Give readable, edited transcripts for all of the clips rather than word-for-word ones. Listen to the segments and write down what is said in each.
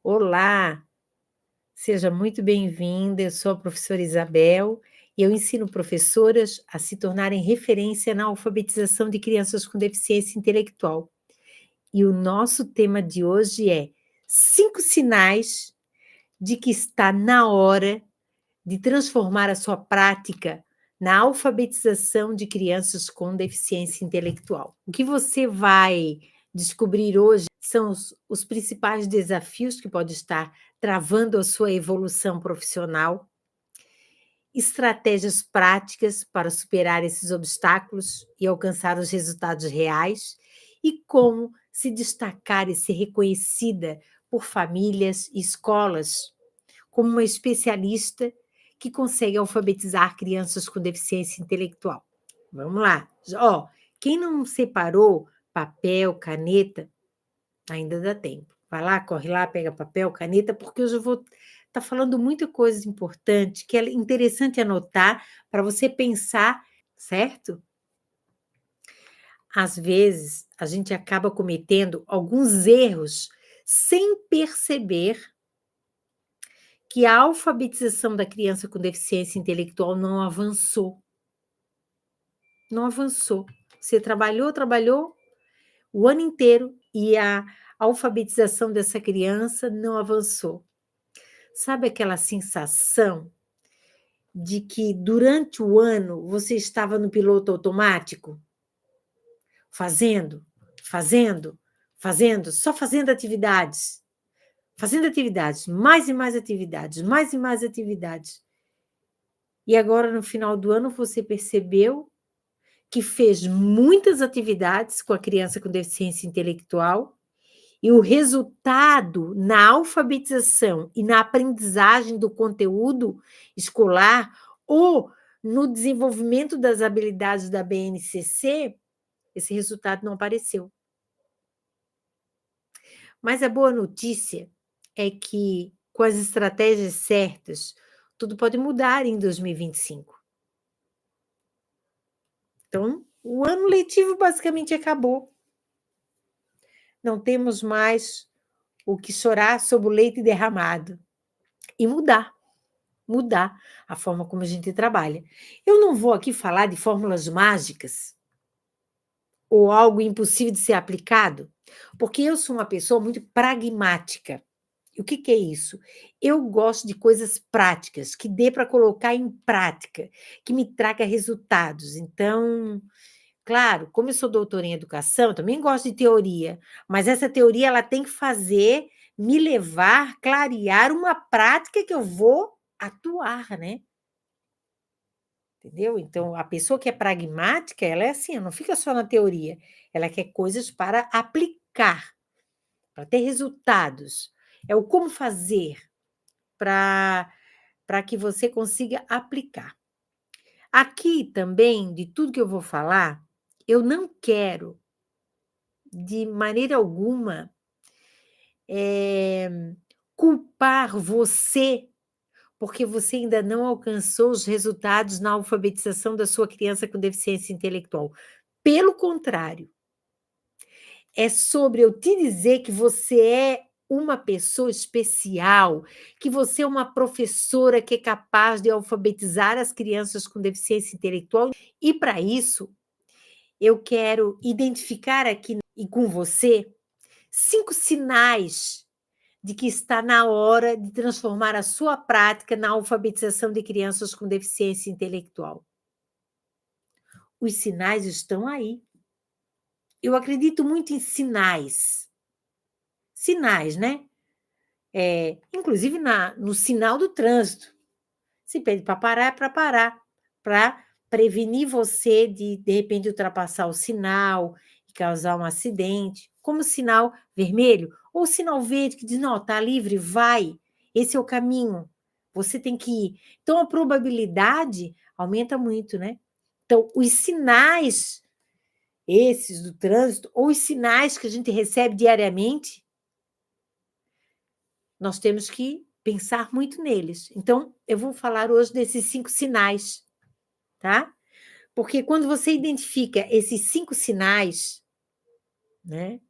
Olá, seja muito bem-vinda. Eu sou a professora Isabel e eu ensino professoras a se tornarem referência na alfabetização de crianças com deficiência intelectual. E o nosso tema de hoje é 5 sinais de que está na hora de transformar a sua prática na alfabetização de crianças com deficiência intelectual. O que você vai descobrir hoje são os principais desafios que pode estar travando a sua evolução profissional, estratégias práticas para superar esses obstáculos e alcançar os resultados reais, e como se destacar e ser reconhecida por famílias e escolas como uma especialista que consegue alfabetizar crianças com deficiência intelectual. Vamos lá. Ó, quem não separou papel, caneta, ainda dá tempo. Vai lá, corre lá, pega papel, caneta, porque hoje eu vou estar falando muita coisa importante, que é interessante anotar para você pensar, certo? Às vezes, a gente acaba cometendo alguns erros sem perceber que a alfabetização da criança com deficiência intelectual não avançou. Não avançou. Você trabalhou o ano inteiro e a alfabetização dessa criança não avançou. Sabe aquela sensação de que durante o ano você estava no piloto automático? Fazendo, fazendo, fazendo, só fazendo atividades, mais e mais atividades, mais e mais atividades. E agora, no final do ano, você percebeu que fez muitas atividades com a criança com deficiência intelectual e o resultado na alfabetização e na aprendizagem do conteúdo escolar ou no desenvolvimento das habilidades da BNCC, esse resultado não apareceu. Mas a boa notícia é que, com as estratégias certas, tudo pode mudar em 2025. Então, o ano letivo basicamente acabou. Não temos mais o que chorar sobre o leite derramado. E mudar a forma como a gente trabalha. Eu não vou aqui falar de fórmulas mágicas ou algo impossível de ser aplicado, porque eu sou uma pessoa muito pragmática. E o que que é isso? Eu gosto de coisas práticas, que dê para colocar em prática, que me traga resultados. Então, claro, como eu sou doutora em educação, eu também gosto de teoria, mas essa teoria ela tem que fazer, me levar, clarear uma prática que eu vou atuar, né? Entendeu? Então, a pessoa que é pragmática, ela é assim, ela não fica só na teoria, ela quer coisas para aplicar, para ter resultados. É o como fazer para que você consiga aplicar. Aqui também, de tudo que eu vou falar, eu não quero de maneira alguma, culpar você, porque você ainda não alcançou os resultados na alfabetização da sua criança com deficiência intelectual. Pelo contrário, é sobre eu te dizer que você é uma pessoa especial, que você é uma professora que é capaz de alfabetizar as crianças com deficiência intelectual, e para isso, eu quero identificar aqui e com você 5 sinais de que está na hora de transformar a sua prática na alfabetização de crianças com deficiência intelectual. Os sinais estão aí. Eu acredito muito em sinais. Sinais, né? Inclusive no sinal do trânsito. Se pede para parar, é para parar, para prevenir você de repente, ultrapassar o sinal e causar um acidente, como sinal vermelho ou sinal verde que diz: "Não, está livre, vai, esse é o caminho, você tem que ir". Então a probabilidade aumenta muito, né. Então os sinais, esses do trânsito, ou os sinais que a gente recebe diariamente, nós temos que pensar muito neles. Então eu vou falar hoje desses 5 sinais, tá. Porque quando você identifica esses 5 sinais, né,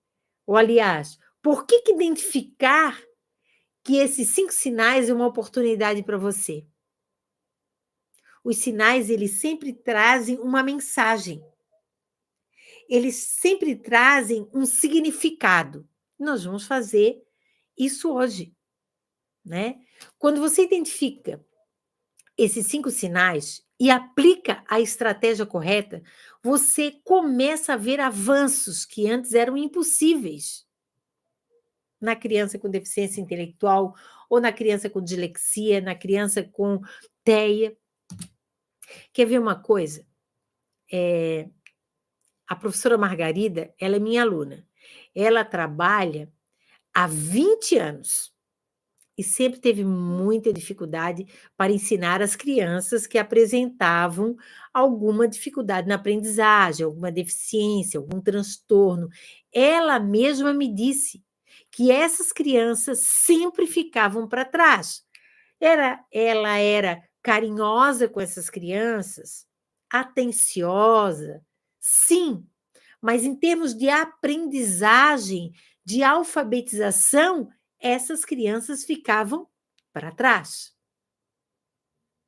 ou aliás, por que que identificar que esses 5 sinais é uma oportunidade para você. Os sinais, eles sempre trazem uma mensagem. Eles sempre trazem um significado. Nós vamos fazer isso hoje, né? Quando você identifica esses 5 sinais e aplica a estratégia correta, você começa a ver avanços que antes eram impossíveis na criança com deficiência intelectual ou na criança com dislexia, na criança com TEA. Quer ver uma coisa? A professora Margarida, ela é minha aluna. Ela trabalha há 20 anos e sempre teve muita dificuldade para ensinar as crianças que apresentavam alguma dificuldade na aprendizagem, alguma deficiência, algum transtorno. Ela mesma me disse que essas crianças sempre ficavam para trás. Ela era carinhosa com essas crianças, atenciosa, sim, mas em termos de aprendizagem, de alfabetização, essas crianças ficavam para trás,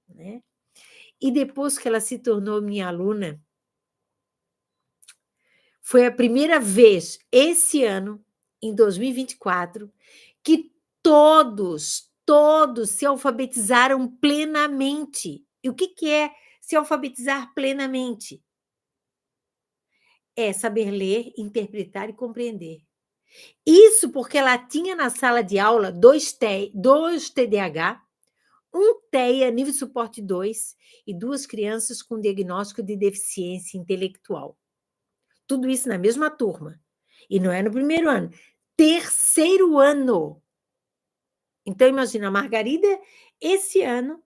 né. E depois que ela se tornou minha aluna, foi a primeira vez esse ano, em 2024, que todos se alfabetizaram plenamente. E o que que é se alfabetizar plenamente? É saber ler, interpretar e compreender. Isso porque ela tinha na sala de aula 2 TDAH, um TEA nível de suporte 2 e 2 crianças com diagnóstico de deficiência intelectual. Tudo isso na mesma turma. E não é no primeiro ano, terceiro ano. Então imagina, a Margarida, esse ano,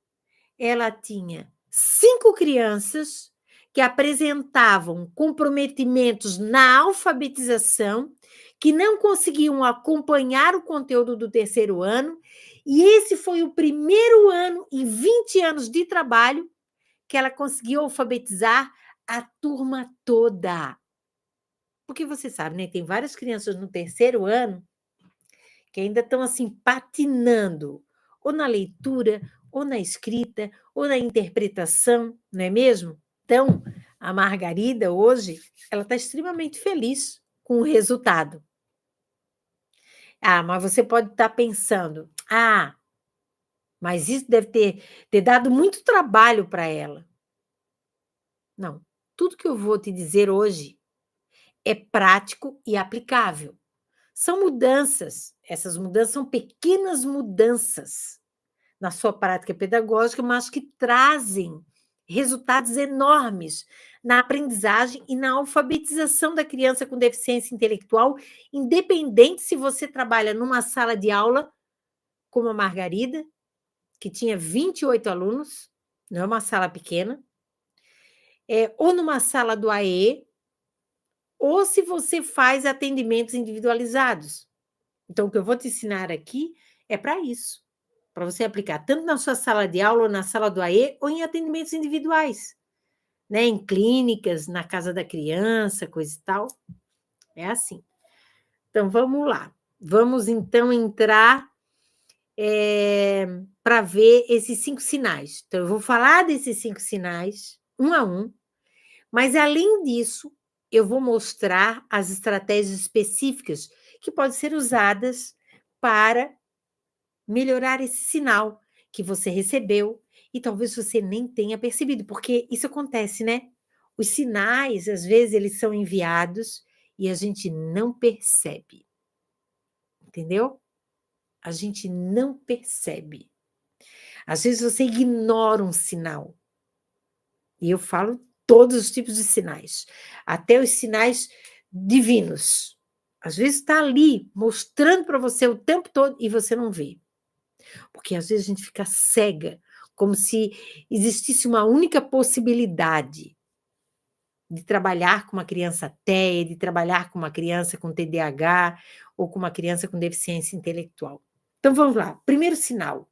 ela tinha 5 crianças que apresentavam comprometimentos na alfabetização, que não conseguiam acompanhar o conteúdo do terceiro ano, e esse foi o primeiro ano em 20 anos de trabalho que ela conseguiu alfabetizar a turma toda. Porque você sabe, né, tem várias crianças no terceiro ano que ainda estão assim patinando, ou na leitura, ou na escrita, ou na interpretação, não é mesmo? Então, a Margarida hoje, ela está extremamente feliz com o resultado. Ah, mas você pode estar pensando, mas isso deve ter dado muito trabalho para ela. Não, tudo que eu vou te dizer hoje é prático e aplicável. São mudanças, essas mudanças são pequenas mudanças na sua prática pedagógica, mas que trazem resultados enormes na aprendizagem e na alfabetização da criança com deficiência intelectual, independente se você trabalha numa sala de aula, como a Margarida, que tinha 28 alunos, não é uma sala pequena, ou numa sala do AE, ou se você faz atendimentos individualizados. Então, o que eu vou te ensinar aqui é para isso, para você aplicar tanto na sua sala de aula, ou na sala do AE, ou em atendimentos individuais, né? Em clínicas, na casa da criança, coisa e tal. É assim. Então, vamos lá. Vamos, então, entrar para ver esses 5 sinais. Então, eu vou falar desses 5 sinais, um a um, mas, além disso, eu vou mostrar as estratégias específicas que podem ser usadas para melhorar esse sinal que você recebeu e talvez você nem tenha percebido, porque isso acontece, né? Os sinais, às vezes, eles são enviados e a gente não percebe, entendeu? A gente não percebe. Às vezes você ignora um sinal. E eu falo todos os tipos de sinais, até os sinais divinos. Às vezes está ali mostrando para você o tempo todo e você não vê. Porque às vezes a gente fica cega, como se existisse uma única possibilidade de trabalhar com uma criança TEA, de trabalhar com uma criança com TDAH ou com uma criança com deficiência intelectual. Então vamos lá. Primeiro sinal: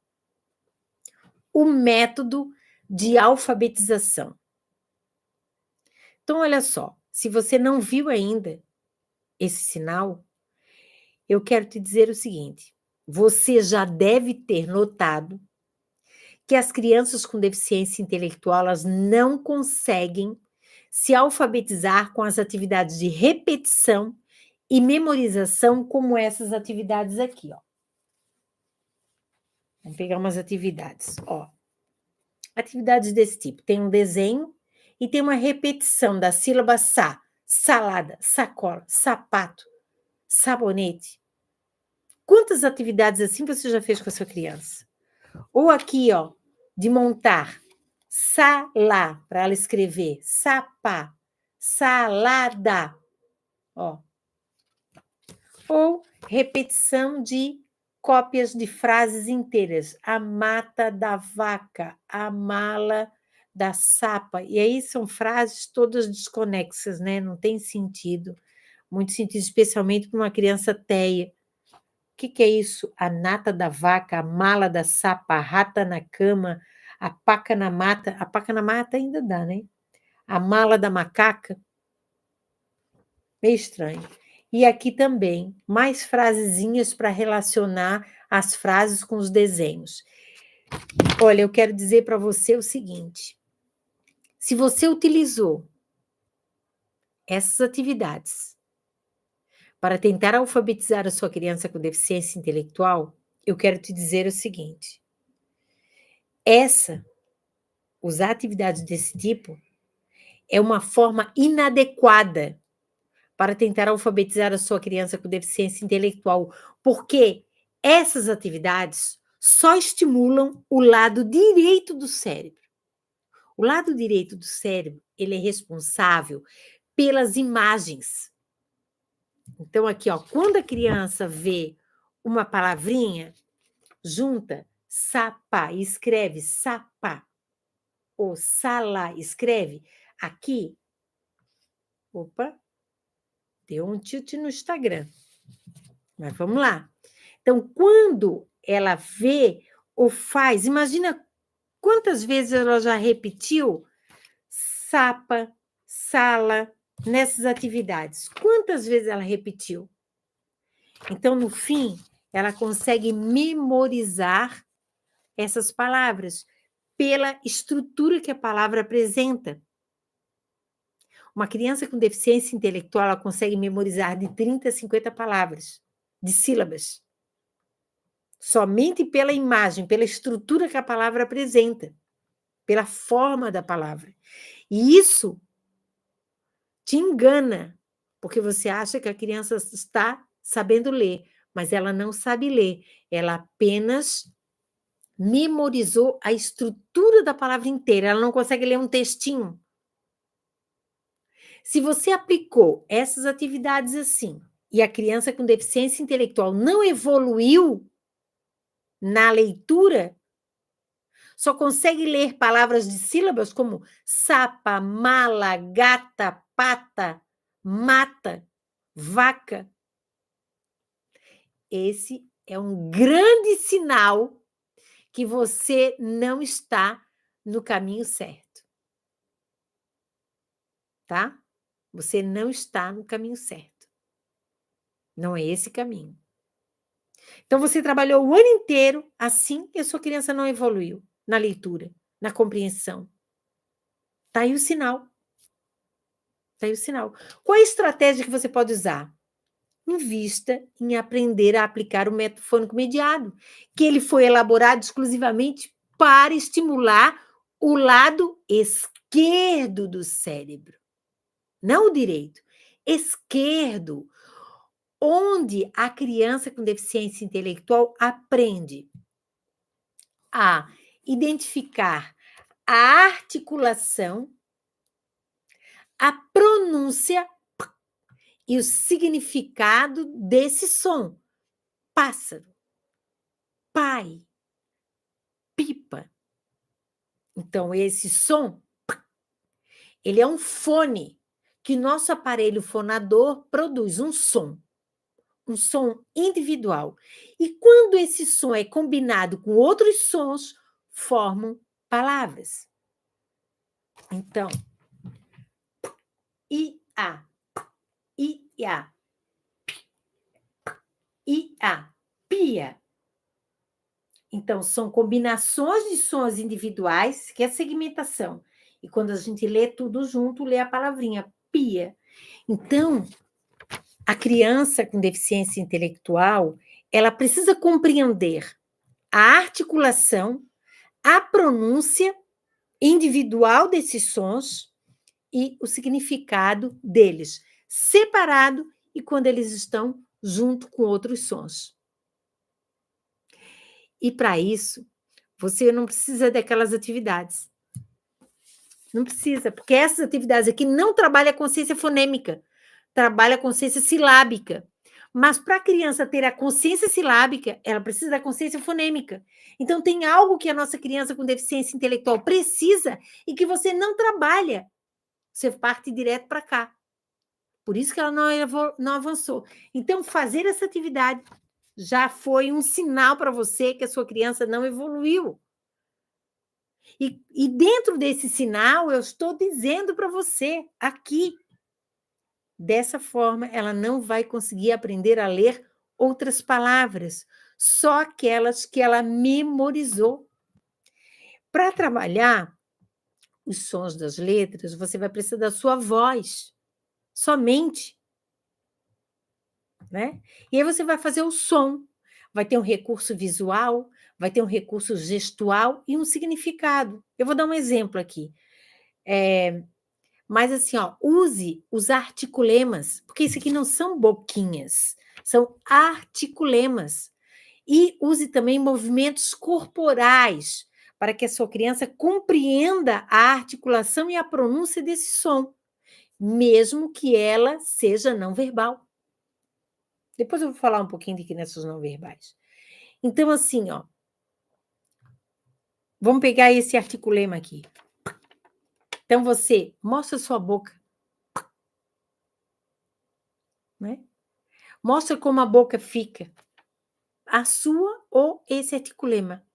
o método de alfabetização. Então, olha só, se você não viu ainda esse sinal, eu quero te dizer o seguinte: Você já deve ter notado que as crianças com deficiência intelectual, elas não conseguem se alfabetizar com as atividades de repetição e memorização, como essas atividades aqui, ó. Vamos pegar umas atividades, ó. Atividades desse tipo, tem um desenho e tem uma repetição da sílaba sa, salada, sacola, sapato, sabonete. Quantas atividades assim você já fez com a sua criança? Ou aqui, ó, de montar sala, para ela escrever, sapa, salada, ó. Ou repetição de cópias de frases inteiras. A mata da vaca, a mala da sapa. E aí são frases todas desconexas, né? Não tem sentido. Muito sentido, especialmente para uma criança teia. O que é isso? A nata da vaca, a mala da sapa, a rata na cama, a paca na mata. A paca na mata ainda dá, né? A mala da macaca. Meio estranho. E aqui também, mais frasezinhas para relacionar as frases com os desenhos. Olha, eu quero dizer para você o seguinte: se você utilizou essas atividades para tentar alfabetizar a sua criança com deficiência intelectual, eu quero te dizer o seguinte: usar atividades desse tipo é uma forma inadequada para tentar alfabetizar a sua criança com deficiência intelectual, porque essas atividades só estimulam o lado direito do cérebro. O lado direito do cérebro, ele é responsável pelas imagens. Então aqui, ó, quando a criança vê uma palavrinha, junta sapa e escreve sapa, ou sala, escreve aqui. Opa, deu um tilt no Instagram. Mas vamos lá. Então, quando ela vê ou faz, imagina quantas vezes ela já repetiu sapa, sala, nessas atividades. Quantas vezes ela repetiu? Então, no fim, ela consegue memorizar essas palavras pela estrutura que a palavra apresenta. Uma criança com deficiência intelectual, ela consegue memorizar de 30 a 50 palavras, de sílabas. Somente pela imagem, pela estrutura que a palavra apresenta, pela forma da palavra. E isso te engana, porque você acha que a criança está sabendo ler, mas ela não sabe ler, ela apenas memorizou a estrutura da palavra inteira, ela não consegue ler um textinho. Se você aplicou essas atividades assim, e a criança com deficiência intelectual não evoluiu na leitura, só consegue ler palavras de sílabas como sapa, mala, gata, pata, mata, vaca. Esse é um grande sinal que você não está no caminho certo. Tá? Você não está no caminho certo. Não é esse caminho. Então você trabalhou o ano inteiro assim e a sua criança não evoluiu na leitura, na compreensão. Tá aí o sinal. Tá aí o sinal. Qual é a estratégia que você pode usar? Invista em aprender a aplicar o método fônico mediado, que ele foi elaborado exclusivamente para estimular o lado esquerdo do cérebro, não o direito, esquerdo, onde a criança com deficiência intelectual aprende a identificar a articulação, a pronúncia e o significado desse som. Pássaro, pai, pipa. Então, esse som, ele é um fone que nosso aparelho fonador produz um som individual. E quando esse som é combinado com outros sons, formam palavras. Então, ia, ia, ia, pia, Então, são combinações de sons individuais, que é segmentação. E quando a gente lê tudo junto, lê a palavrinha pia. Então, a criança com deficiência intelectual, ela precisa compreender a articulação, a pronúncia individual desses sons e o significado deles, separado e quando eles estão junto com outros sons. E para isso, você não precisa daquelas atividades. Não precisa, porque essas atividades aqui não trabalham a consciência fonêmica, trabalha a consciência silábica. Mas para a criança ter a consciência silábica, ela precisa da consciência fonêmica. Então, tem algo que a nossa criança com deficiência intelectual precisa e que você não trabalha. Você parte direto para cá. Por isso que ela não avançou. Então, fazer essa atividade já foi um sinal para você que a sua criança não evoluiu. E dentro desse sinal, eu estou dizendo para você aqui, dessa forma, ela não vai conseguir aprender a ler outras palavras, só aquelas que ela memorizou. Para trabalhar os sons das letras, você vai precisar da sua voz, somente, né? E aí você vai fazer o som, vai ter um recurso visual, vai ter um recurso gestual e um significado. Eu vou dar um exemplo aqui. Mas assim, ó, use os articulemas, porque isso aqui não são boquinhas, são articulemas. E use também movimentos corporais, para que a sua criança compreenda a articulação e a pronúncia desse som, mesmo que ela seja não verbal. Depois eu vou falar um pouquinho de crianças não verbais. Então, assim, ó, vamos pegar esse articulema aqui. Então, você mostra sua boca, né? Mostra como a boca fica. A sua ou esse articulema.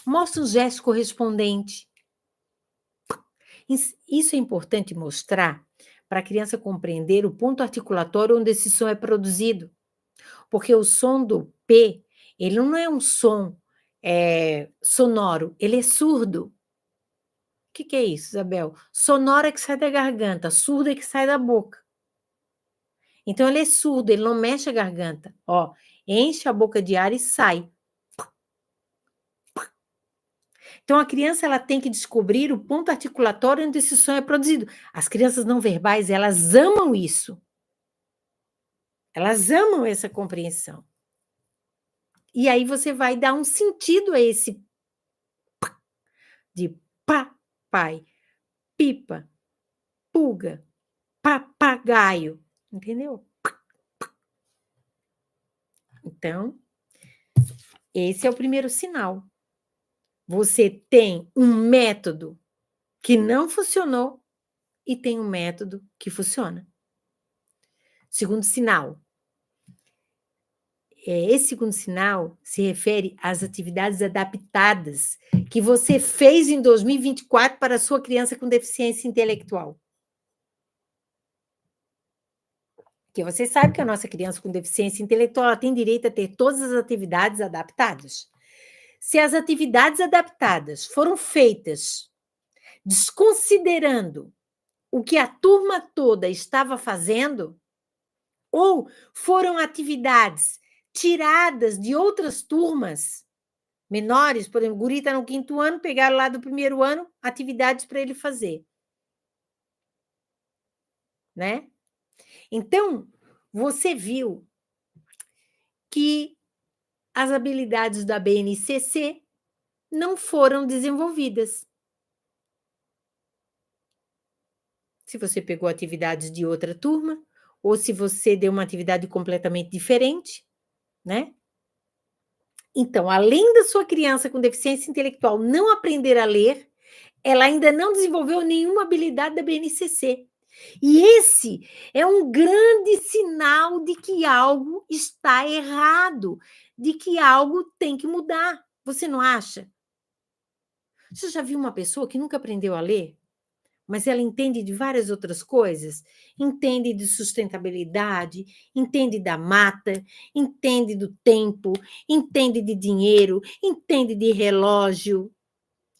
Mostra um gesto correspondente. Isso é importante mostrar para a criança compreender o ponto articulatório onde esse som é produzido. Porque o som do P, ele não é um som sonoro, ele é surdo. O que é isso, Isabel? Sonoro é que sai da garganta, surdo é que sai da boca. Então, ele é surdo, ele não mexe a garganta. Ó, enche a boca de ar e sai. Então, a criança ela tem que descobrir o ponto articulatório onde esse som é produzido. As crianças não verbais, elas amam isso. Elas amam essa compreensão. E aí você vai dar um sentido a esse de papai, pipa, pulga, papagaio, entendeu? Então, esse é o primeiro sinal. Você tem um método que não funcionou e tem um método que funciona. Segundo sinal. Esse segundo sinal se refere às atividades adaptadas que você fez em 2024 para a sua criança com deficiência intelectual. Porque você sabe que a nossa criança com deficiência intelectual ela tem direito a ter todas as atividades adaptadas. Se as atividades adaptadas foram feitas desconsiderando o que a turma toda estava fazendo, ou foram atividades tiradas de outras turmas menores, por exemplo, o guri está no 5º ano, pegaram lá do 1º ano atividades para ele fazer. Né? Então, você viu que as habilidades da BNCC não foram desenvolvidas. Se você pegou atividades de outra turma, ou se você deu uma atividade completamente diferente, né? Então, além da sua criança com deficiência intelectual não aprender a ler, ela ainda não desenvolveu nenhuma habilidade da BNCC. E esse é um grande sinal de que algo está errado, de que algo tem que mudar. Você não acha? Você já viu uma pessoa que nunca aprendeu a ler? mas ela entende de várias outras coisas. Entende de sustentabilidade, entende da mata, entende do tempo, entende de dinheiro, entende de relógio,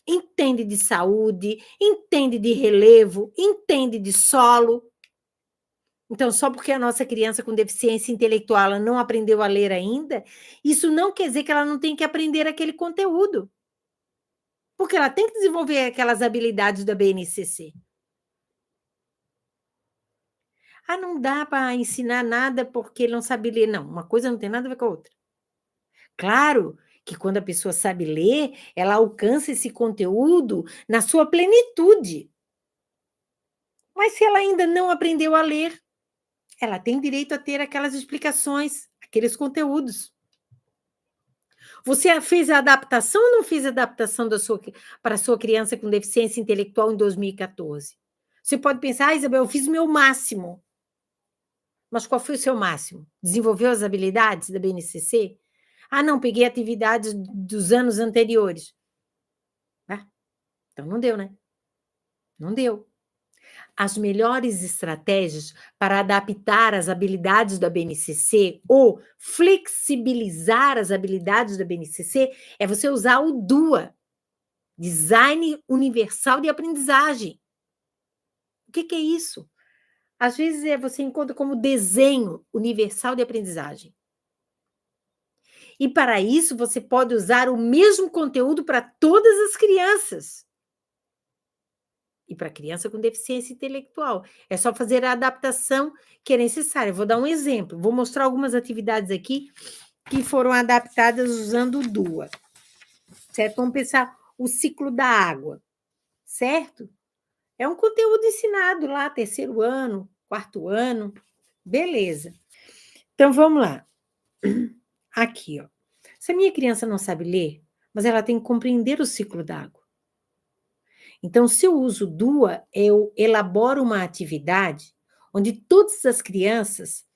entende de saúde, entende de relevo, entende de solo. Então, só porque a nossa criança com deficiência intelectual ela não aprendeu a ler ainda, isso não quer dizer que ela não tem que aprender aquele conteúdo. Porque ela tem que desenvolver aquelas habilidades da BNCC. Ah, não dá para ensinar nada porque ele não sabe ler. Não, uma coisa não tem nada a ver com a outra. Claro que quando a pessoa sabe ler, ela alcança esse conteúdo na sua plenitude. Mas se ela ainda não aprendeu a ler, ela tem direito a ter aquelas explicações, aqueles conteúdos. Você fez a adaptação ou não fez a adaptação para a sua criança com deficiência intelectual em 2014? Você pode pensar, ah, Isabel, eu fiz o meu máximo. Mas qual foi o seu máximo? Desenvolveu as habilidades da BNCC? Ah, não, peguei atividades dos anos anteriores. Ah, então não deu, né? Não deu. As melhores estratégias para adaptar as habilidades da BNCC ou flexibilizar as habilidades da BNCC é você usar o DUA, Design Universal de Aprendizagem. O que é isso? Às vezes você encontra como desenho universal de aprendizagem. E para isso você pode usar o mesmo conteúdo para todas as crianças. E para criança com deficiência intelectual. É só fazer a adaptação que é necessária. Vou dar um exemplo. Vou mostrar algumas atividades aqui que foram adaptadas usando o DUA. Certo? Vamos pensar o ciclo da água. Certo? É um conteúdo ensinado lá, 3º ano, 4º ano. Beleza. Então, vamos lá. Aqui, ó. Se a minha criança não sabe ler, mas ela tem que compreender o ciclo da água. Então, se eu uso DUA, eu elaboro uma atividade onde todas as crianças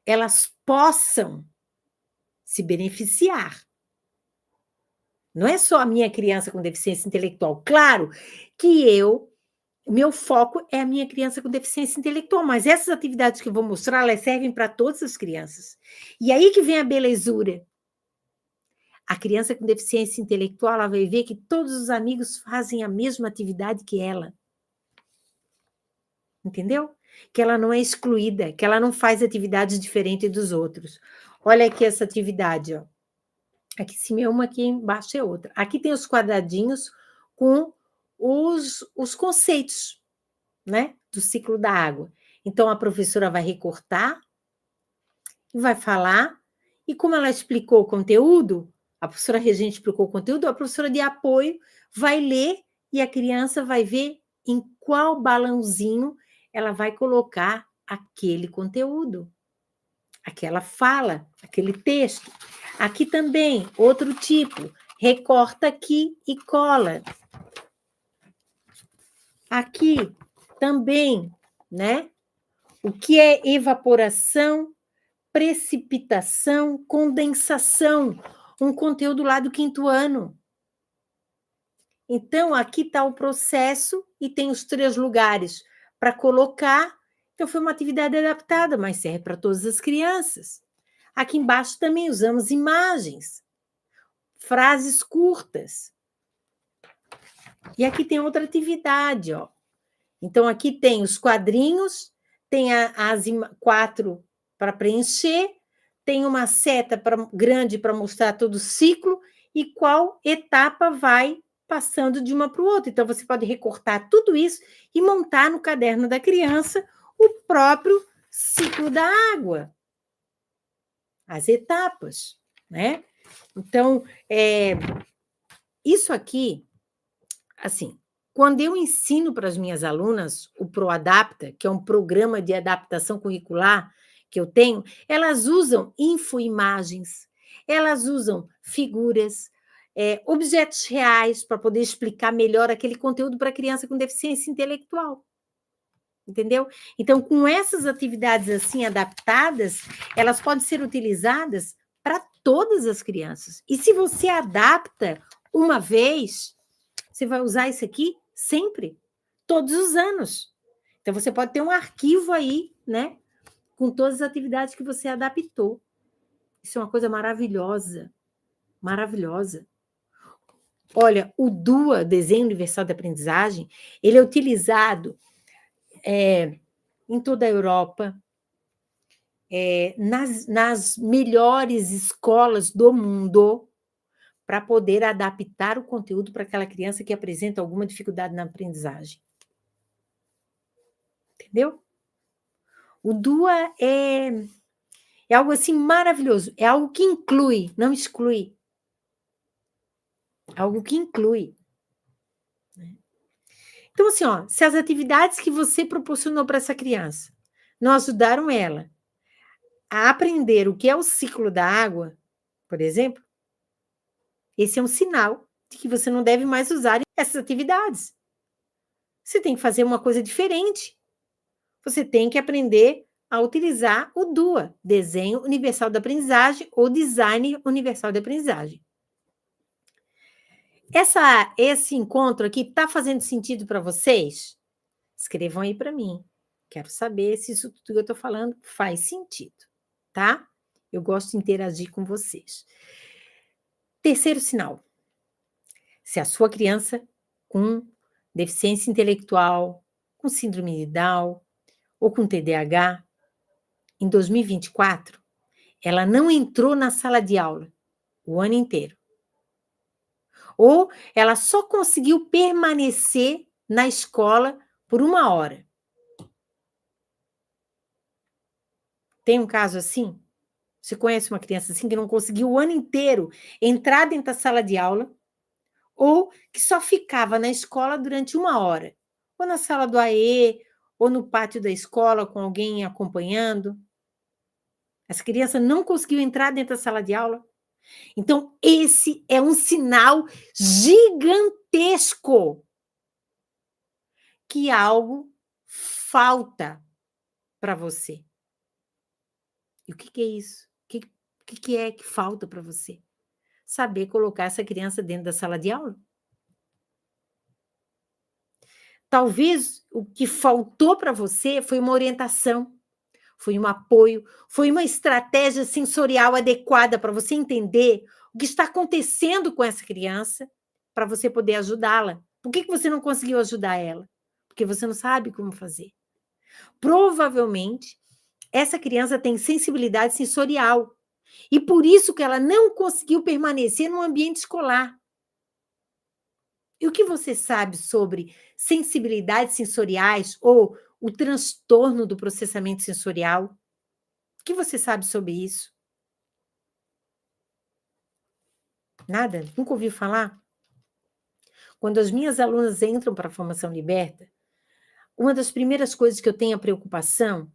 elas possam se beneficiar. Não é só a minha criança com deficiência intelectual. Claro que meu foco é a minha criança com deficiência intelectual, mas essas atividades que eu vou mostrar, elas servem para todas as crianças. E aí que vem a belezura. A criança com deficiência intelectual, ela vai ver que todos os amigos fazem a mesma atividade que ela. Entendeu? Que ela não é excluída, que ela não faz atividades diferentes dos outros. Olha aqui essa atividade, ó. Aqui em cima é uma, aqui embaixo é outra. Aqui tem os quadradinhos com os conceitos, né? Do ciclo da água. Então, a professora vai recortar, vai falar, e como ela explicou o conteúdo, a professora regente explicou o conteúdo, a professora de apoio vai ler e a criança vai ver em qual balãozinho ela vai colocar aquele conteúdo, aquela fala, aquele texto. Aqui também, outro tipo, recorta aqui e cola. Aqui também, né? O que é evaporação, precipitação, condensação, um conteúdo lá do 5º ano. Então, aqui está o processo e tem os 3 lugares para colocar. Então, foi uma atividade adaptada, mas serve para todas as crianças. Aqui embaixo também usamos imagens, frases curtas. E aqui tem outra atividade, ó. Então, aqui tem os quadrinhos, tem as 4 para preencher, tem uma seta grande para mostrar todo o ciclo e qual etapa vai passando de uma para o outro. Então, você pode recortar tudo isso e montar no caderno da criança o próprio ciclo da água, as etapas, né? Então, isso aqui, assim, quando eu ensino para as minhas alunas o ProAdapta, que é um programa de adaptação curricular que eu tenho, elas usam infoimagens, elas usam figuras, objetos reais para poder explicar melhor aquele conteúdo para a criança com deficiência intelectual. Entendeu? Então, com essas atividades assim adaptadas, elas podem ser utilizadas para todas as crianças. E se você adapta uma vez, você vai usar isso aqui sempre. todos os anos. Então, você pode ter um arquivo aí, né, com todas as atividades que você adaptou. Isso é uma coisa maravilhosa, maravilhosa. Olha, o DUA, Desenho Universal de Aprendizagem, ele é utilizado em toda a Europa, nas melhores escolas do mundo, para poder adaptar o conteúdo para aquela criança que apresenta alguma dificuldade na aprendizagem. Entendeu? O DUA é algo assim maravilhoso, é algo que inclui, não exclui. Algo que inclui. Então, assim, ó, se as atividades que você proporcionou para essa criança não ajudaram ela a aprender o que é o ciclo da água, por exemplo, esse é um sinal de que você não deve mais usar essas atividades. Você tem que fazer uma coisa diferente. Você tem que aprender a utilizar o DUA, Desenho Universal de Aprendizagem, ou Design Universal de Aprendizagem. Esse encontro aqui está fazendo sentido para vocês? Escrevam aí para mim. Quero saber se isso tudo que eu estou falando faz sentido, tá? Eu gosto de interagir com vocês. Terceiro sinal. Se a sua criança com deficiência intelectual, com síndrome de Down ou com TDAH, em 2024, ela não entrou na sala de aula o ano inteiro. Ou ela só conseguiu permanecer na escola por 1 hora. Tem um caso assim? Você conhece uma criança assim que não conseguiu o ano inteiro entrar dentro da sala de aula, ou que só ficava na escola durante 1 hora, ou na sala do AE, ou no pátio da escola com alguém acompanhando? Essa criança não conseguiu entrar dentro da sala de aula. Então, esse é um sinal gigantesco que algo falta para você. E o que é isso? O que é que falta para você? Saber colocar essa criança dentro da sala de aula. Talvez o que faltou para você foi uma orientação, foi um apoio, foi uma estratégia sensorial adequada para você entender o que está acontecendo com essa criança, para você poder ajudá-la. Por que você não conseguiu ajudar ela? Porque você não sabe como fazer. Provavelmente, essa criança tem sensibilidade sensorial, e por isso que ela não conseguiu permanecer no ambiente escolar. E o que você sabe sobre sensibilidades sensoriais ou o transtorno do processamento sensorial? O que você sabe sobre isso? Nada? Nunca ouviu falar? Quando as minhas alunas entram para a formação liberta, uma das primeiras coisas que eu tenho a preocupação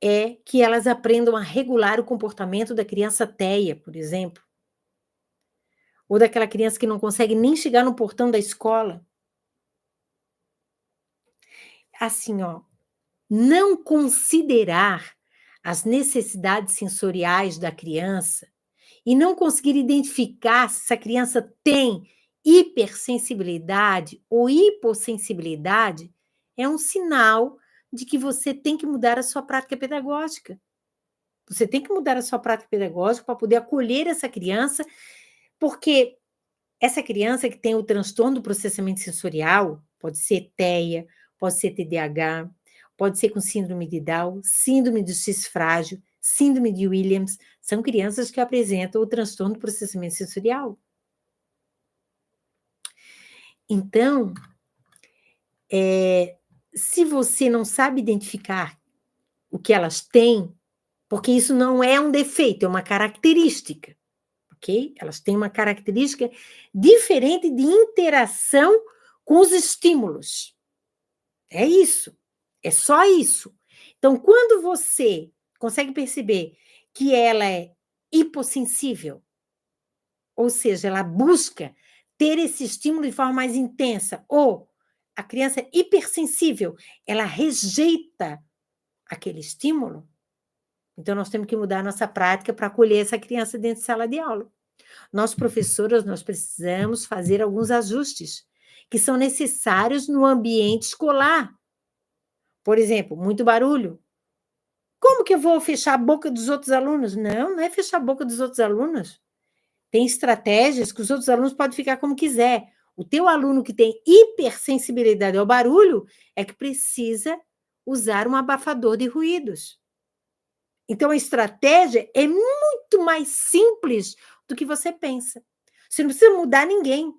é que elas aprendam a regular o comportamento da criança TEA, por exemplo, ou daquela criança que não consegue nem chegar no portão da escola. Assim, ó, não considerar as necessidades sensoriais da criança e não conseguir identificar se essa criança tem hipersensibilidade ou hipossensibilidade é um sinal de que você tem que mudar a sua prática pedagógica. Você tem que mudar a sua prática pedagógica para poder acolher essa criança, porque essa criança que tem o transtorno do processamento sensorial, pode ser TEA, pode ser TDAH, pode ser com síndrome de Down, síndrome do X frágil, síndrome de Williams, são crianças que apresentam o transtorno do processamento sensorial. Então, se você não sabe identificar o que elas têm, porque isso não é um defeito, é uma característica, ok? Elas têm uma característica diferente de interação com os estímulos. É isso, é só isso. Então, quando você consegue perceber que ela é hipossensível, ou seja, ela busca ter esse estímulo de forma mais intensa, ou a criança é hipersensível, ela rejeita aquele estímulo, então nós temos que mudar a nossa prática para acolher essa criança dentro de sala de aula. Nós, professoras, nós precisamos fazer alguns ajustes que são necessários no ambiente escolar. Por exemplo, muito barulho. Como que eu vou fechar a boca dos outros alunos? Não, não é fechar a boca dos outros alunos. Tem estratégias que os outros alunos podem ficar como quiser. O teu aluno que tem hipersensibilidade ao barulho é que precisa usar um abafador de ruídos. Então, a estratégia é muito mais simples do que você pensa. Você não precisa mudar ninguém.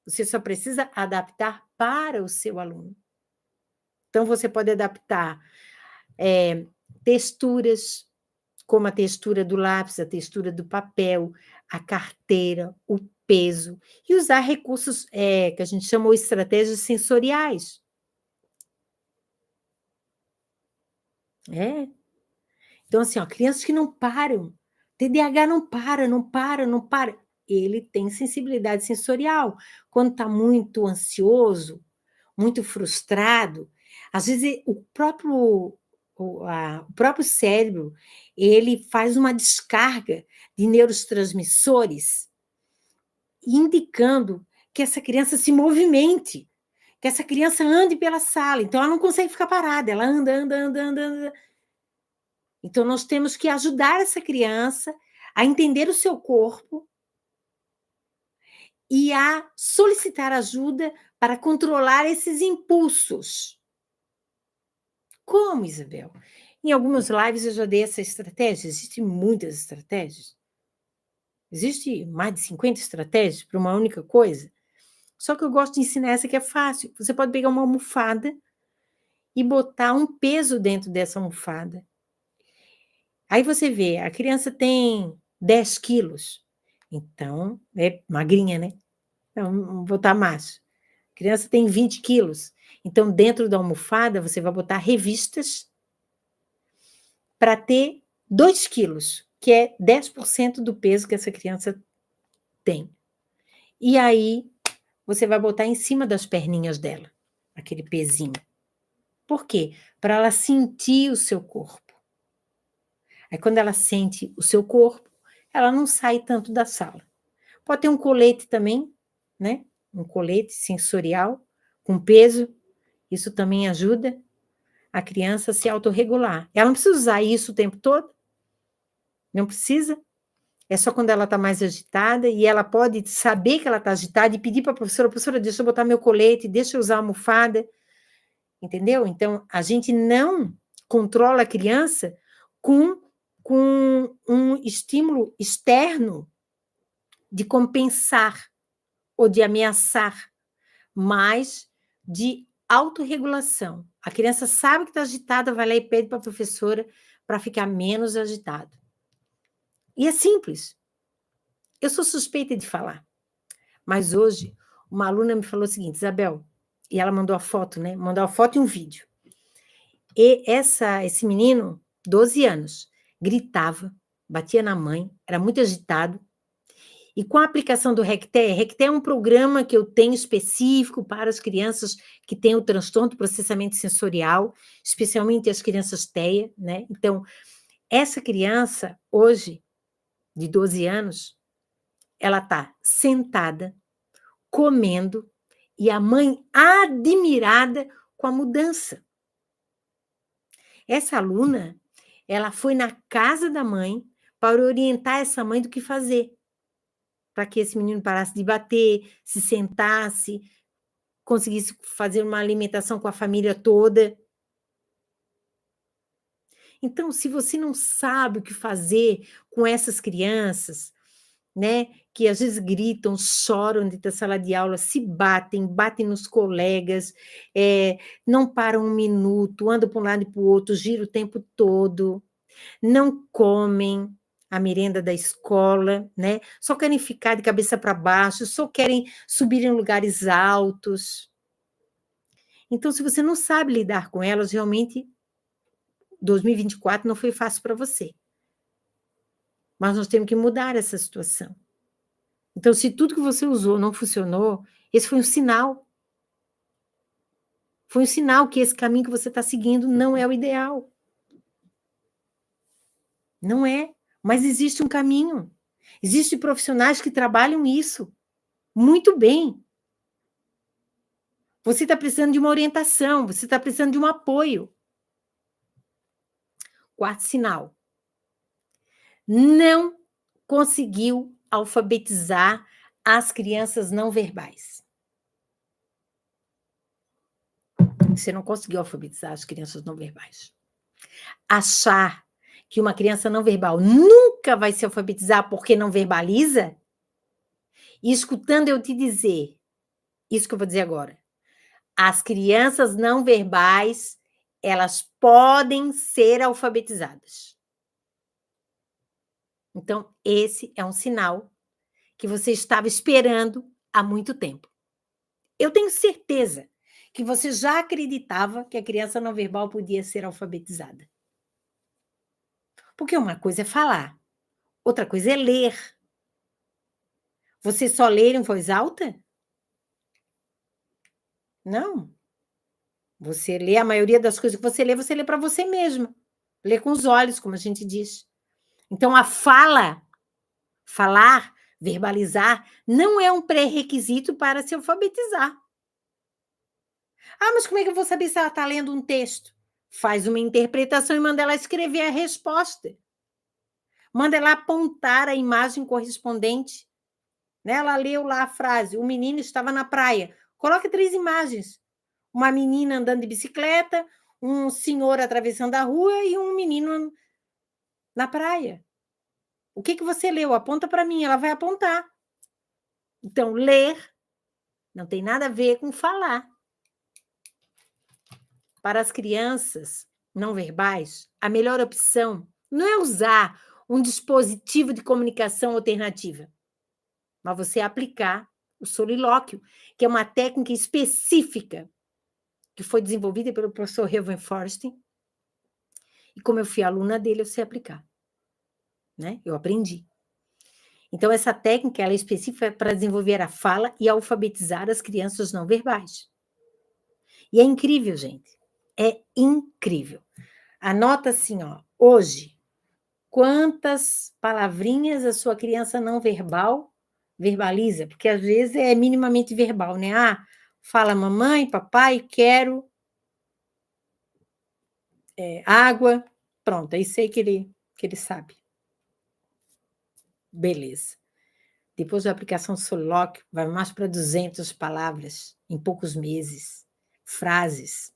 Você só precisa adaptar para o seu aluno. Então, você pode adaptar texturas, como a textura do lápis, a textura do papel, a carteira, o peso, e usar recursos que a gente chamou estratégias sensoriais. É. Então, assim, ó, crianças que não param, TDAH não para, não para, não para. Ele tem sensibilidade sensorial. Quando está muito ansioso, muito frustrado, às vezes o próprio cérebro, ele faz uma descarga de neurotransmissores, indicando que essa criança se movimente, que essa criança ande pela sala. Então, ela não consegue ficar parada, ela anda, anda, anda, anda, anda. Então, nós temos que ajudar essa criança a entender o seu corpo e a solicitar ajuda para controlar esses impulsos. Como, Isabel? Em algumas lives eu já dei essa estratégia, existem muitas estratégias. Existe mais de 50 estratégias para uma única coisa. Só que eu gosto de ensinar essa que é fácil. Você pode pegar uma almofada e botar um peso dentro dessa almofada. Aí você vê, a criança tem 10 quilos. Então, é magrinha, né? Então, vamos botar mais. A criança tem 20 quilos. Então, dentro da almofada, você vai botar revistas para ter 2 quilos, que é 10% do peso que essa criança tem. E aí, você vai botar em cima das perninhas dela, aquele pezinho. Por quê? Para ela sentir o seu corpo. Aí, quando ela sente o seu corpo, ela não sai tanto da sala. Pode ter um colete também, né? Um colete sensorial, com peso. Isso também ajuda a criança a se autorregular. Ela não precisa usar isso o tempo todo. Não precisa. É só quando ela está mais agitada e ela pode saber que ela está agitada e pedir para a professora, deixa eu botar meu colete, deixa eu usar a almofada. Entendeu? Então, a gente não controla a criança com um estímulo externo de compensar ou de ameaçar, mas de autorregulação. A criança sabe que está agitada, vai lá e pede para a professora para ficar menos agitado. E é simples. Eu sou suspeita de falar, mas hoje uma aluna me falou o seguinte, Isabel, e ela mandou a foto, né? Mandou a foto e um vídeo. E esse menino, 12 anos, gritava, batia na mãe, era muito agitado. E com a aplicação do RECTE é um programa que eu tenho específico para as crianças que têm o transtorno do processamento sensorial, especialmente as crianças TEA, né? Então, essa criança, hoje, de 12 anos, ela está sentada, comendo, e a mãe admirada com a mudança. Essa aluna, ela foi na casa da mãe para orientar essa mãe do que fazer, para que esse menino parasse de bater, se sentasse, conseguisse fazer uma alimentação com a família toda. Então, se você não sabe o que fazer com essas crianças, né, que às vezes gritam, choram dentro da sala de aula, se batem, batem nos colegas, não param um minuto, andam para um lado e para o outro, giram o tempo todo, não comem a merenda da escola, né? Só querem ficar de cabeça para baixo, só querem subir em lugares altos. Então, se você não sabe lidar com elas, realmente 2024 não foi fácil para você. Mas nós temos que mudar essa situação. Então, se tudo que você usou não funcionou, esse foi um sinal. Foi um sinal que esse caminho que você está seguindo não é o ideal. Não é, mas existe um caminho. Existem profissionais que trabalham isso muito bem. Você está precisando de uma orientação, você está precisando de um apoio. Quarto sinal, não conseguiu alfabetizar as crianças não verbais. Você não conseguiu alfabetizar as crianças não verbais. Achar que uma criança não verbal nunca vai se alfabetizar porque não verbaliza, e escutando eu te dizer, isso que eu vou dizer agora, as crianças não verbais, elas podem ser alfabetizadas. Então, esse é um sinal que você estava esperando há muito tempo. Eu tenho certeza que você já acreditava que a criança não verbal podia ser alfabetizada. Porque uma coisa é falar, outra coisa é ler. Você só lê em voz alta? Não. Você lê a maioria das coisas que você lê para você mesma. Lê com os olhos, como a gente diz. Então, a fala, falar, verbalizar, não é um pré-requisito para se alfabetizar. Ah, mas como é que eu vou saber se ela está lendo um texto? Faz uma interpretação e manda ela escrever a resposta. Manda ela apontar a imagem correspondente. Né? Ela leu lá a frase, o menino estava na praia. Coloque 3 imagens. Uma menina andando de bicicleta, um senhor atravessando a rua e um menino na praia. O que você leu? Aponta para mim, ela vai apontar. Então, ler não tem nada a ver com falar. Para as crianças não verbais, a melhor opção não é usar um dispositivo de comunicação alternativa, mas você aplicar o solilóquio, que é uma técnica específica que foi desenvolvida pelo professor Helven Forsten, e como eu fui aluna dele, eu sei aplicar, né? Eu aprendi. Então, essa técnica ela é específica para desenvolver a fala e alfabetizar as crianças não verbais. E é incrível, gente. É incrível. Anota assim, ó, hoje, quantas palavrinhas a sua criança não verbal verbaliza? Porque às vezes é minimamente verbal, né? Ah, fala mamãe, papai, quero água. Pronto, aí sei que ele sabe. Beleza. Depois da aplicação do solilóquio, vai mais para 200 palavras em poucos meses, frases.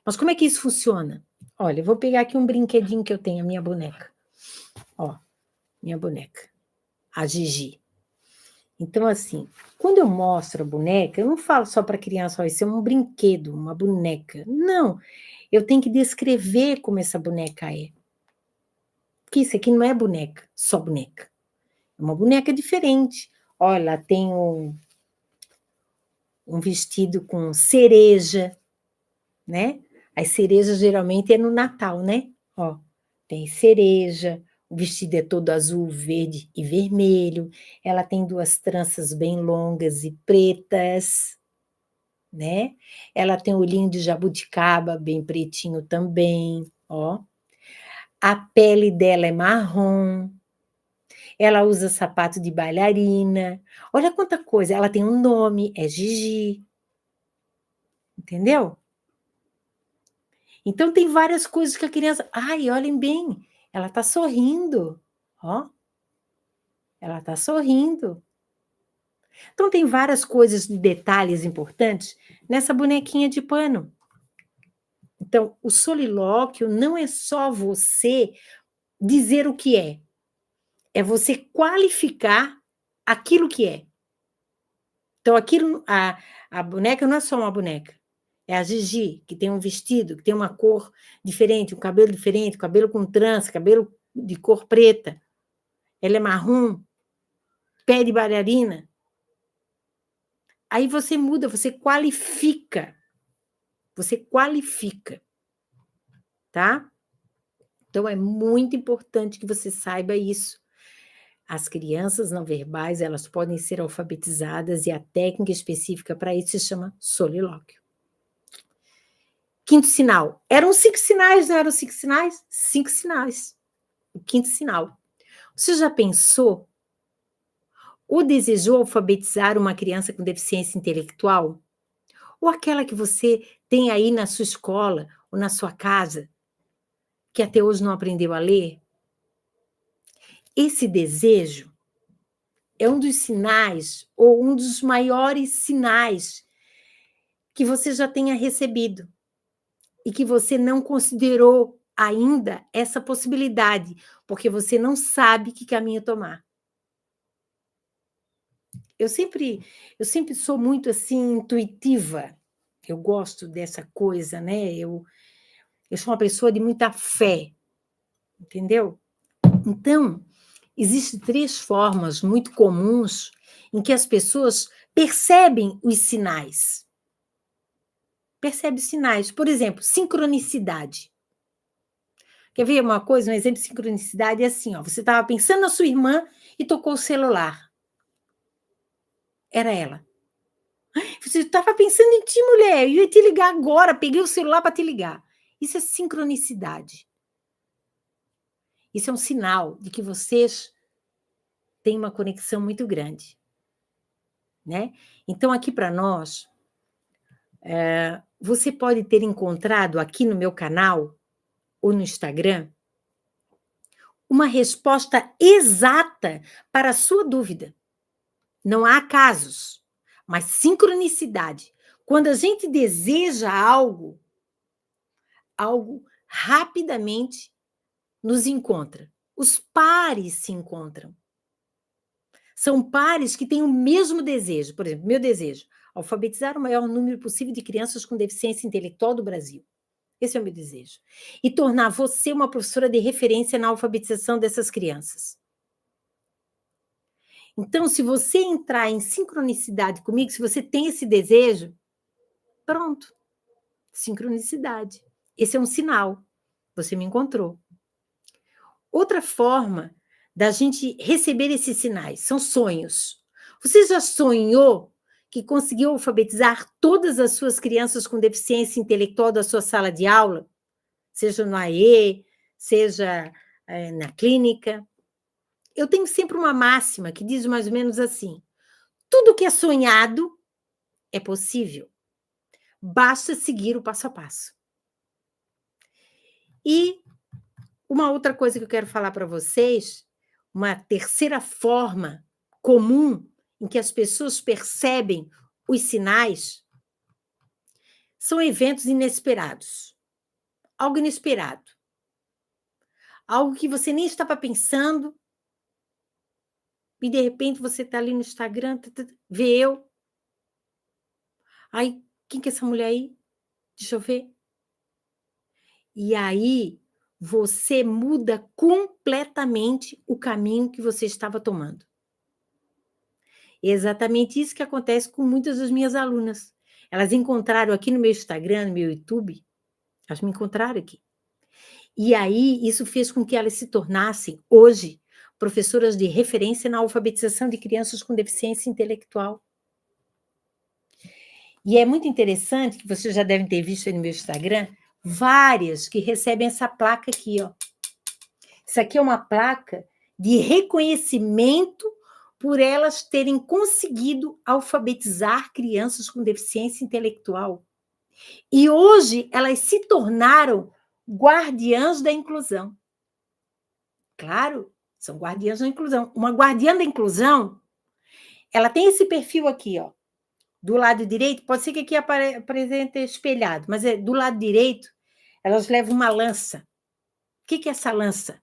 Mas como é que isso funciona? Olha, eu vou pegar aqui um brinquedinho que eu tenho, a minha boneca. Ó, minha boneca, a Gigi. Então, assim, quando eu mostro a boneca, eu não falo só para a criança, ó, isso é um brinquedo, uma boneca. Não, eu tenho que descrever como essa boneca é. Porque isso aqui não é boneca, só boneca. É uma boneca diferente. Olha, ela tem um vestido com cereja, né? As cerejas geralmente é no Natal, né? Ó, tem cereja, o vestido é todo azul, verde e vermelho. Ela tem 2 tranças bem longas e pretas, né? Ela tem olhinho de jabuticaba bem pretinho também, ó. A pele dela é marrom. Ela usa sapato de bailarina. Olha quanta coisa. Ela tem um nome, é Gigi. Entendeu? Então tem várias coisas que a criança. Ai, olhem bem, ela está sorrindo. Ó, ela está sorrindo. Então tem várias coisas de detalhes importantes nessa bonequinha de pano. Então, o solilóquio não é só você dizer o que é você qualificar aquilo que é. Então, aquilo, a boneca não é só uma boneca. É a Gigi, que tem um vestido, que tem uma cor diferente, um cabelo diferente, cabelo com trança, cabelo de cor preta. Ela é marrom, pé de bailarina. Aí você muda, você qualifica. Você qualifica, tá? Então, é muito importante que você saiba isso. As crianças não verbais, elas podem ser alfabetizadas e a técnica específica para isso se chama solilóquio. Quinto sinal. Eram 5 sinais, não eram 5 sinais? 5 sinais. O quinto sinal. Você já pensou ou desejou alfabetizar uma criança com deficiência intelectual? ou aquela que você tem aí na sua escola ou na sua casa, que até hoje não aprendeu a ler. Esse desejo é um dos sinais, ou um dos maiores sinais que você já tenha recebido e que você não considerou ainda essa possibilidade, porque você não sabe que caminho tomar. Eu sempre eu sempre sou muito, assim, intuitiva, eu gosto dessa coisa, né, eu sou uma pessoa de muita fé, entendeu? Então, existem 3 formas muito comuns em que as pessoas percebem os sinais. Percebe os sinais, por exemplo, sincronicidade. Quer ver uma coisa, um exemplo de sincronicidade é assim, ó, você estava pensando na sua irmã e tocou o celular. Era ela. Você estava pensando em ti, mulher, eu ia te ligar agora, peguei o celular para te ligar. Isso é sincronicidade. Isso é um sinal de que vocês têm uma conexão muito grande, né. Então aqui para nós, você pode ter encontrado aqui no meu canal ou no Instagram, uma resposta exata para a sua dúvida. Não há acasos, mas sincronicidade. Quando a gente deseja algo, algo rapidamente nos encontra. Os pares se encontram. São pares que têm o mesmo desejo. Por exemplo, meu desejo: alfabetizar o maior número possível de crianças com deficiência intelectual do Brasil. Esse é o meu desejo. E tornar você uma professora de referência na alfabetização dessas crianças. Então, se você entrar em sincronicidade comigo, se você tem esse desejo, pronto, sincronicidade. Esse é um sinal. Você me encontrou. Outra forma da gente receber esses sinais são sonhos. Você já sonhou que conseguiu alfabetizar todas as suas crianças com deficiência intelectual da sua sala de aula? Seja no AE, seja, na clínica? Eu tenho sempre uma máxima que diz mais ou menos assim: tudo que é sonhado é possível, basta seguir o passo a passo. E uma outra coisa que eu quero falar para vocês, uma terceira forma comum em que as pessoas percebem os sinais, são eventos inesperados. Algo inesperado. Algo que você nem estava pensando, e de repente você está ali no Instagram, vê eu. Ai, quem que é essa mulher aí? Deixa eu ver. E aí você muda completamente o caminho que você estava tomando. É exatamente isso que acontece com muitas das minhas alunas. Elas encontraram aqui no meu Instagram, no meu YouTube, elas me encontraram aqui. E aí isso fez com que elas se tornassem, hoje, professoras de referência na alfabetização de crianças com deficiência intelectual. E é muito interessante, que vocês já devem ter visto aí no meu Instagram, várias que recebem essa placa aqui, ó. Isso aqui é uma placa de reconhecimento por elas terem conseguido alfabetizar crianças com deficiência intelectual. E hoje elas se tornaram guardiãs da inclusão. Claro, são guardiãs da inclusão. Uma guardiã da inclusão, ela tem esse perfil aqui, ó. Do lado direito, pode ser que aqui apresente espelhado, mas do lado direito, elas levam uma lança. O que é essa lança?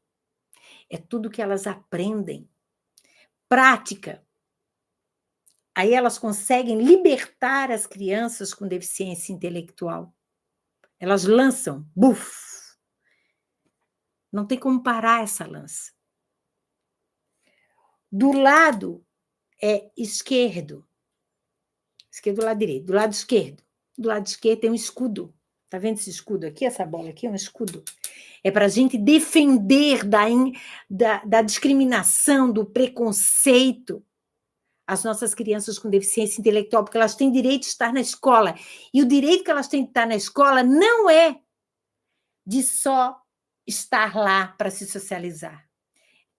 É tudo que elas aprendem. Prática. Aí elas conseguem libertar as crianças com deficiência intelectual. Elas lançam, buf! Não tem como parar essa lança. Do lado esquerdo do lado direito, do lado esquerdo. Do lado esquerdo tem um escudo. Tá vendo esse escudo aqui? Essa bola aqui é um escudo. É para a gente defender da discriminação, do preconceito, as nossas crianças com deficiência intelectual, porque elas têm direito de estar na escola. E o direito que elas têm de estar na escola não é de só estar lá para se socializar.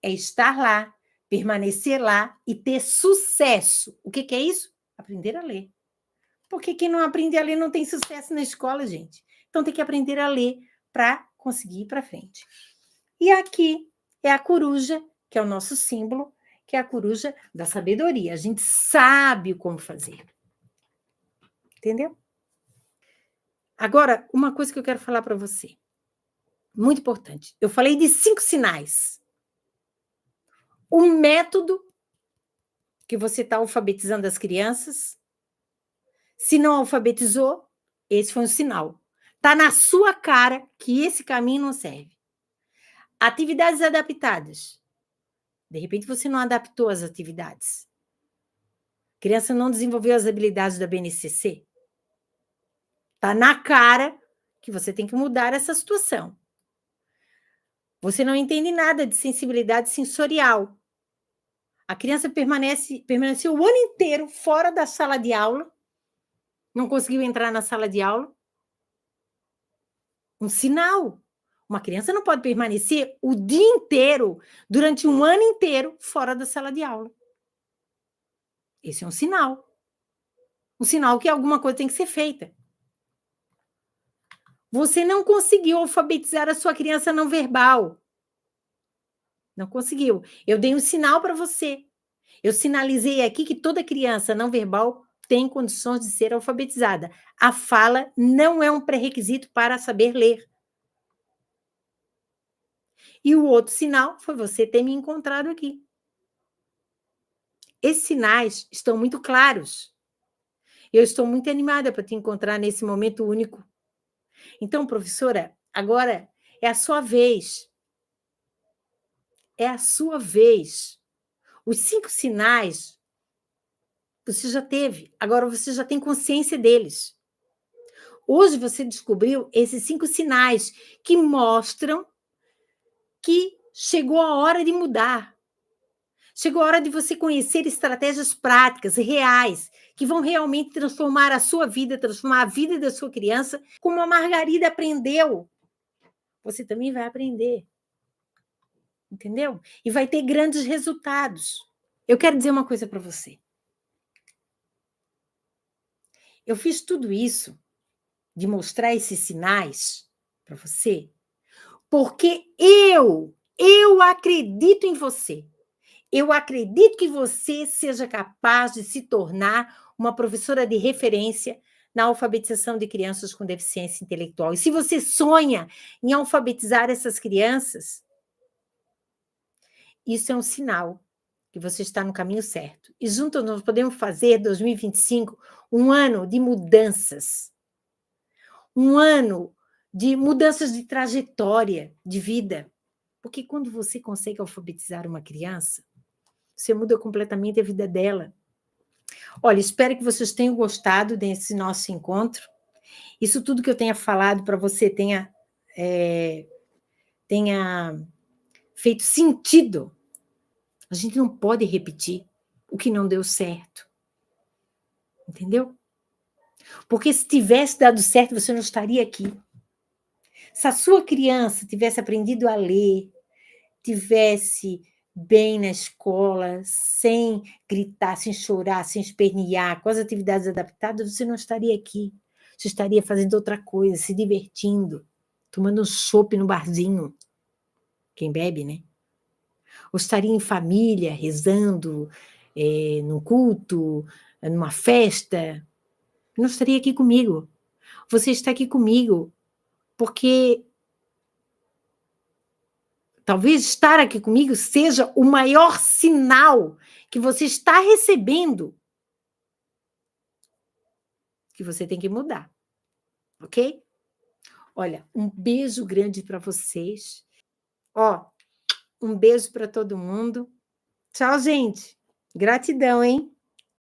É estar lá, permanecer lá e ter sucesso. O que é isso? Aprender a ler. Porque quem não aprende a ler não tem sucesso na escola, gente. Então tem que aprender a ler para conseguir ir para frente. E aqui é a coruja, que é o nosso símbolo, que é a coruja da sabedoria. A gente sabe como fazer. Entendeu? Agora, uma coisa que eu quero falar para você. Muito importante. Eu falei de 5 sinais. Um método que você está alfabetizando as crianças. Se não alfabetizou, esse foi um sinal. Está na sua cara que esse caminho não serve. Atividades adaptadas. De repente, você não adaptou as atividades. A criança não desenvolveu as habilidades da BNCC. Está na cara que você tem que mudar essa situação. Você não entende nada de sensibilidade sensorial. A criança permaneceu o ano inteiro fora da sala de aula, não conseguiu entrar na sala de aula. Um sinal. Uma criança não pode permanecer o dia inteiro, durante um ano inteiro, fora da sala de aula. Esse é um sinal. Um sinal que alguma coisa tem que ser feita. Você não conseguiu alfabetizar a sua criança não verbal. Não conseguiu. Eu dei um sinal para você. Eu sinalizei aqui que toda criança não verbal tem condições de ser alfabetizada. A fala não é um pré-requisito para saber ler. E o outro sinal foi você ter me encontrado aqui. Esses sinais estão muito claros. Eu estou muito animada para te encontrar nesse momento único. Então, professora, agora é a sua vez. É a sua vez. Os 5 sinais você já teve, agora você já tem consciência deles. Hoje você descobriu esses 5 sinais que mostram que chegou a hora de mudar. Chegou a hora de você conhecer estratégias práticas, reais, que vão realmente transformar a sua vida, transformar a vida da sua criança, como a Margarida aprendeu. Você também vai aprender. Entendeu? E vai ter grandes resultados. Eu quero dizer uma coisa para você. Eu fiz tudo isso, de mostrar esses sinais para você, porque eu acredito em você. Eu acredito que você seja capaz de se tornar uma professora de referência na alfabetização de crianças com deficiência intelectual. E se você sonha em alfabetizar essas crianças, isso é um sinal que você está no caminho certo. E juntos nós podemos fazer 2025 um ano de mudanças, um ano de mudanças de trajetória de vida. Porque quando você consegue alfabetizar uma criança, você muda completamente a vida dela. Olha, espero que vocês tenham gostado desse nosso encontro. Isso tudo que eu tenha falado para você tenha feito sentido. A gente não pode repetir o que não deu certo. Entendeu? Porque se tivesse dado certo, você não estaria aqui. Se a sua criança tivesse aprendido a ler, tivesse bem na escola, sem gritar, sem chorar, sem espernear, com as atividades adaptadas, você não estaria aqui. Você estaria fazendo outra coisa, se divertindo, tomando um chopp no barzinho. Quem bebe, né? Ou estaria em família, rezando, num culto, numa festa. Não estaria aqui comigo. Você está aqui comigo porque talvez estar aqui comigo seja o maior sinal que você está recebendo que você tem que mudar, ok? Olha, um beijo grande para vocês. Ó, um beijo para todo mundo. Tchau, gente. Gratidão, hein?